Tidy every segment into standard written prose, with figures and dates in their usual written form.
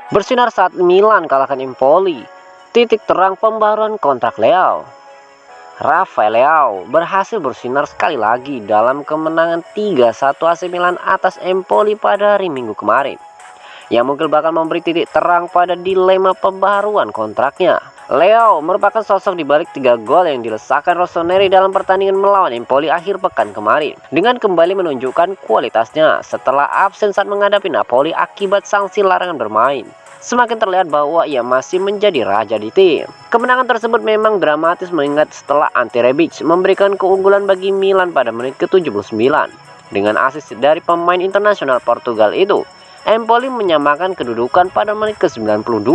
Bersinar saat Milan kalahkan Empoli. Titik terang pembaruan kontrak Leao. Rafael Leao berhasil bersinar sekali lagi dalam kemenangan 3-1 AC Milan atas Empoli pada hari Minggu kemarin, yang mungkin bakal memberi titik terang pada dilema pembaruan kontraknya. Leao merupakan sosok di balik 3 gol yang dilesakan Rossoneri dalam pertandingan melawan Empoli akhir pekan kemarin, dengan kembali menunjukkan kualitasnya setelah absen saat menghadapi Napoli akibat sanksi larangan bermain. Semakin terlihat bahwa ia masih menjadi raja di tim. Kemenangan tersebut memang dramatis mengingat setelah Ante Rebic memberikan keunggulan bagi Milan pada menit ke-79 dengan assist dari pemain internasional Portugal itu, Empoli menyamakan kedudukan pada menit ke-92.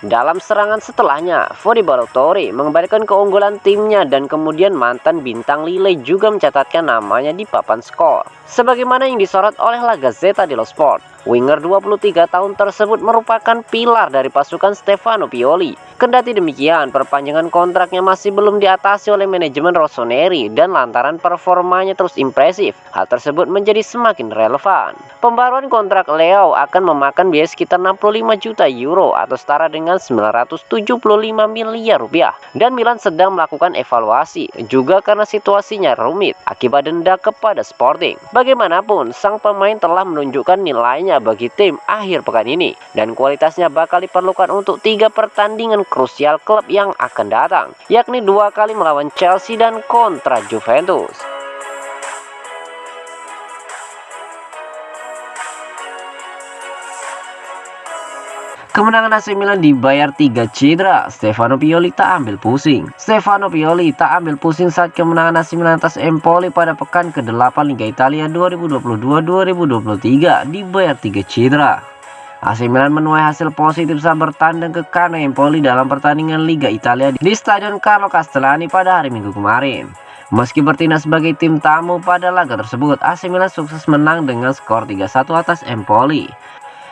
Dalam serangan setelahnya, Fode Ballo-Touré mengembalikan keunggulan timnya dan kemudian mantan bintang Lille juga mencatatkan namanya di papan skor. Sebagaimana yang disorot oleh La Gazzetta dello Sport, winger 23 tahun tersebut merupakan pilar dari pasukan Stefano Pioli. Kendati demikian, perpanjangan kontraknya masih belum diatasi oleh manajemen Rossoneri dan lantaran performanya terus impresif, hal tersebut menjadi semakin relevan. Pembaruan kontrak Leao akan memakan biaya sekitar 65 juta euro atau setara dengan 975 miliar rupiah. Dan Milan sedang melakukan evaluasi juga karena situasinya rumit akibat denda kepada Sporting. Bagaimanapun, sang pemain telah menunjukkan nilainya bagi tim akhir pekan ini dan kualitasnya bakal diperlukan untuk 3 pertandingan krusial klub yang akan datang, yakni 2 kali melawan Chelsea dan kontra Juventus. Kemenangan AC Milan dibayar 3 cedera. Stefano Pioli tak ambil pusing. Stefano Pioli tak ambil pusing saat kemenangan AC Milan atas Empoli pada pekan ke-8 Liga Italia 2022-2023 dibayar 3 cedera. AC Milan menuai hasil positif saat bertandang ke kandang Empoli dalam pertandingan Liga Italia di Stadion Carlo Castellani pada hari Minggu kemarin. Meski bertindak sebagai tim tamu pada laga tersebut, AC Milan sukses menang dengan skor 3-1 atas Empoli.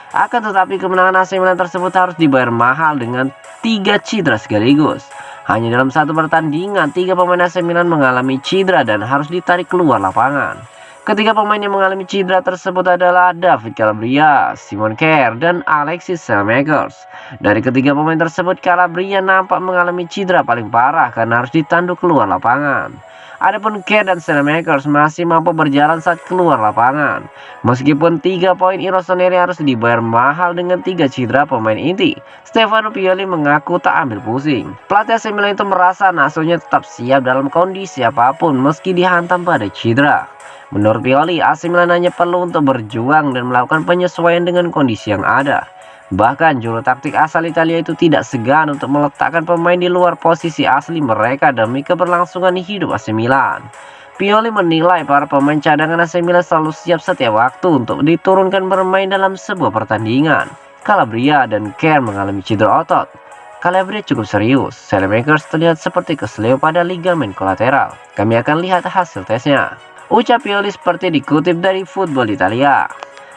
Akan tetapi kemenangan AC Milan tersebut harus dibayar mahal dengan 3 cedera sekaligus. Hanya dalam satu pertandingan, 3 pemain AC Milan mengalami cedera dan harus ditarik keluar lapangan. Ketiga pemain yang mengalami cedera tersebut adalah David Calabria, Simon Kjaer, dan Alexis Saelemaekers. Dari ketiga pemain tersebut, Calabria nampak mengalami cedera paling parah karena harus ditanduk keluar lapangan. Adapun Kjaer dan Saelemaekers masih mampu berjalan saat keluar lapangan. Meskipun 3 poin Rossoneri harus dibayar mahal dengan 3 cedera pemain inti, Stefano Pioli mengaku tak ambil pusing. Pelatih AC Milan itu merasa Nasunya tetap siap dalam kondisi apapun meski dihantam pada cedera. Menurut Pioli, AC Milan hanya perlu untuk berjuang dan melakukan penyesuaian dengan kondisi yang ada. Bahkan juru taktik asal Italia itu tidak segan untuk meletakkan pemain di luar posisi asli mereka demi keberlangsungan hidup AC Milan. Pioli menilai para pemain cadangan AC Milan selalu siap setiap waktu untuk diturunkan bermain dalam sebuah pertandingan. Calabria dan Kjaer mengalami cedera otot. Calabria cukup serius. Saelemaekers terlihat seperti kesleo pada ligamen kolateral. Kami akan lihat hasil tesnya, ucap Pioli seperti dikutip dari Football Italia.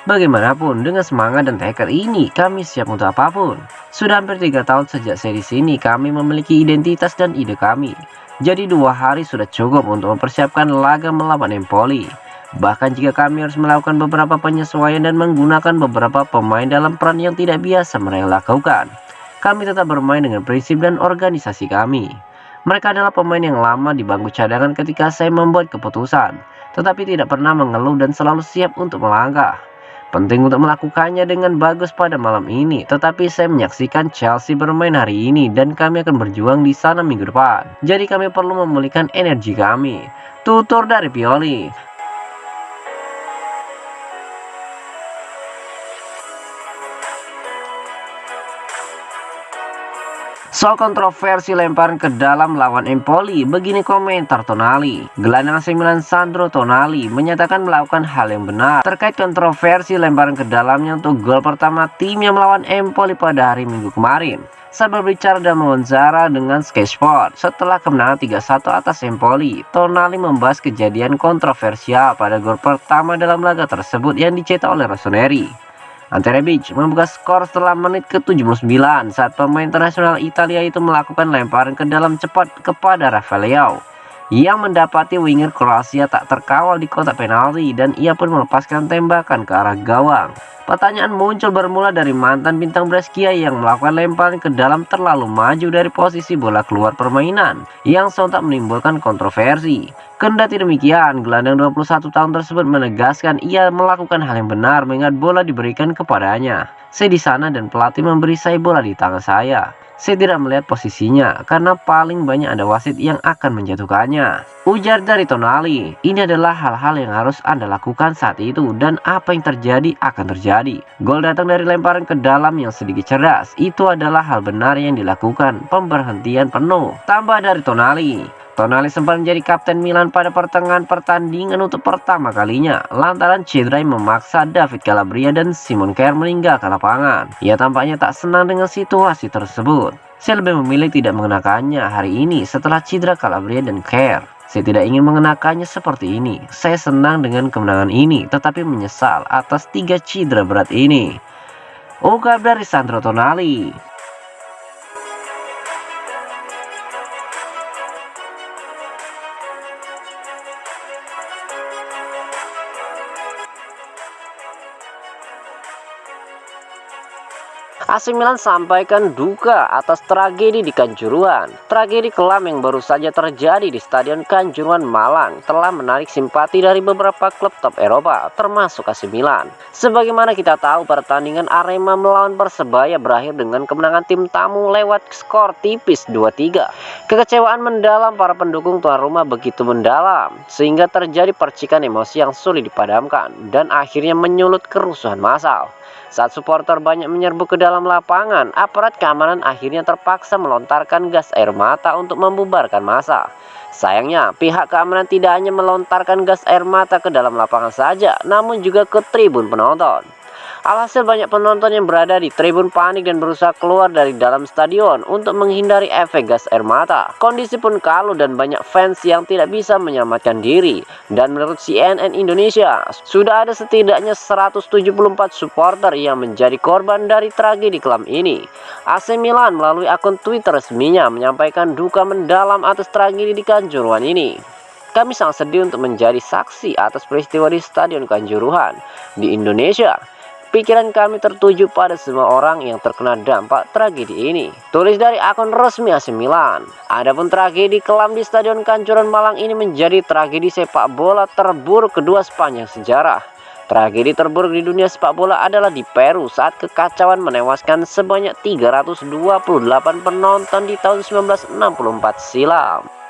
Bagaimanapun, dengan semangat dan tekad ini, kami siap untuk apapun. Sudah hampir 3 tahun sejak saya di sini, kami memiliki identitas dan ide kami. Jadi 2 hari sudah cukup untuk mempersiapkan laga melawan Empoli. Bahkan jika kami harus melakukan beberapa penyesuaian dan menggunakan beberapa pemain dalam peran yang tidak biasa mereka lakukan, kami tetap bermain dengan prinsip dan organisasi kami. Mereka adalah pemain yang lama di bangku cadangan ketika saya membuat keputusan, tetapi tidak pernah mengeluh dan selalu siap untuk melangkah. Penting untuk melakukannya dengan bagus pada malam ini, tetapi saya menyaksikan Chelsea bermain hari ini dan kami akan berjuang di sana minggu depan. Jadi kami perlu memulihkan energi kami, tutur dari Pioli. Soal kontroversi lemparan ke dalam lawan Empoli, begini komentar Tonali. Gelandang AC Milan Sandro Tonali menyatakan melakukan hal yang benar terkait kontroversi lemparan ke dalamnya untuk gol pertama timnya melawan Empoli pada hari Minggu kemarin. Saat berbicara dan mewawancara dengan Sky Sport setelah kemenangan 3-1 atas Empoli, Tonali membahas kejadian kontroversial pada gol pertama dalam laga tersebut yang dicetak oleh Rossoneri. Ante Rebic membuka skor setelah menit ke-79 saat pemain internasional Italia itu melakukan lemparan ke dalam cepat kepada Rafael Leao yang mendapati winger Kroasia tak terkawal di kotak penalti dan ia pun melepaskan tembakan ke arah gawang. Pertanyaan muncul bermula dari mantan bintang Brescia yang melakukan lemparan ke dalam terlalu maju dari posisi bola keluar permainan yang sontak menimbulkan kontroversi. Kendati demikian, gelandang 21 tahun tersebut menegaskan ia melakukan hal yang benar mengingat bola diberikan kepadanya. Saya di sana dan pelatih memberi saya bola di tangan saya. Saya tidak melihat posisinya karena paling banyak ada wasit yang akan menjatuhkannya. Ujar dari Tonali, ini adalah hal-hal yang harus Anda lakukan saat itu dan apa yang terjadi akan terjadi. Gol datang dari lemparan ke dalam yang sedikit cerdas. Itu adalah hal benar yang dilakukan, pemberhentian penuh. Tambah dari Tonali. Tonali sempat menjadi kapten Milan pada pertengahan pertandingan untuk pertama kalinya lantaran cedera yang memaksa David Calabria dan Simon Kjaer meninggalkan lapangan. Ia tampaknya tak senang dengan situasi tersebut. Saya lebih memilih tidak mengenakannya hari ini setelah cedera Calabria dan Kjaer. Saya tidak ingin mengenakannya seperti ini. Saya senang dengan kemenangan ini, tetapi menyesal atas 3 cedera berat ini. Ungkap dari Sandro Tonali. AC Milan sampaikan duka atas tragedi di Kanjuruhan. Tragedi kelam yang baru saja terjadi di Stadion Kanjuruhan Malang telah menarik simpati dari beberapa klub top Eropa, termasuk AC Milan. Sebagaimana kita tahu, pertandingan Arema melawan Persebaya berakhir dengan kemenangan tim tamu lewat skor tipis 2-3. Kekecewaan mendalam para pendukung tuan rumah begitu mendalam, sehingga terjadi percikan emosi yang sulit dipadamkan dan akhirnya menyulut kerusuhan massal. Saat supporter banyak menyerbu ke dalam lapangan, aparat keamanan akhirnya terpaksa melontarkan gas air mata untuk membubarkan massa. Sayangnya, pihak keamanan tidak hanya melontarkan gas air mata ke dalam lapangan saja, namun juga ke tribun penonton. Alhasil banyak penonton yang berada di tribun panik dan berusaha keluar dari dalam stadion untuk menghindari efek gas air mata. Kondisi pun kalut dan banyak fans yang tidak bisa menyelamatkan diri. Dan menurut CNN Indonesia, sudah ada setidaknya 174 supporter yang menjadi korban dari tragedi kelam ini. AC Milan melalui akun Twitter resminya menyampaikan duka mendalam atas tragedi di Kanjuruhan ini. Kami sangat sedih untuk menjadi saksi atas peristiwa di Stadion Kanjuruhan di Indonesia. Pikiran kami tertuju pada semua orang yang terkena dampak tragedi ini. Tulis dari akun resmi AC Milan. Adapun tragedi kelam di Stadion Kanjuruhan Malang ini menjadi tragedi sepak bola terburuk kedua sepanjang sejarah. Tragedi terburuk di dunia sepak bola adalah di Peru saat kekacauan menewaskan sebanyak 328 penonton di tahun 1964 silam.